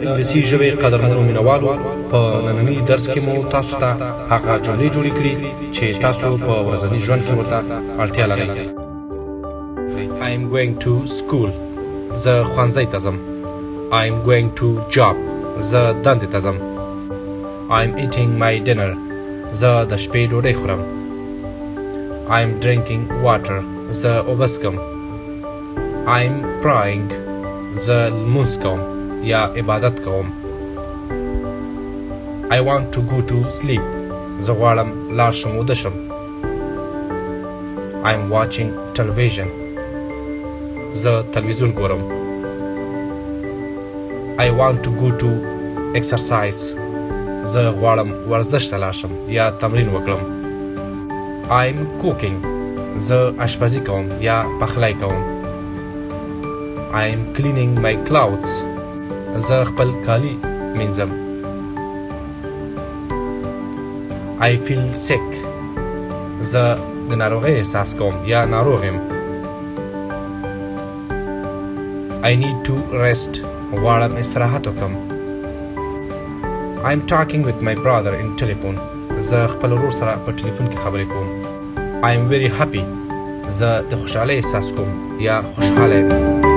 انګلیسي ژبې قدرمنو مینوالو په ننني درس کې مو تاسو ته هغه جملې جوړې کړي چې تاسو په ورځني ژوند کې ورته اړتیا لرئ. I am going to school. زه ښوونځي ته ځم. I am going to job. زه دندې ته ځم. I am eating my dinner. زه د شپې ډوډۍ خورم. I am drinking water. زه اوبه څښم. I am praying. زه لمونځ کوم یا عبادت کوم. I want to go to sleep. زه غواړم لاړ شم ویده شم. I am watching television. زه تلویزیون ګورم. I want to go to exercise. زه غواړم ورزش ته لاړ شم یا تمرین وکړم. I am cooking. زه اشپزي کوم یا پخلی کوم. I am cleaning my clothes. زه خپل کالي مینځم. I feel sick. زه د ناروغۍ احساس کوم یا ناروغ یم. I need to rest. غواړم استراحت وکړم. I am talking with my brother in telephone. زه خپل ورور سره په ټلیفون کې خبرې کوم. I am very happy. زه د خوشحالۍ احساس کوم یا خوشحاله یم.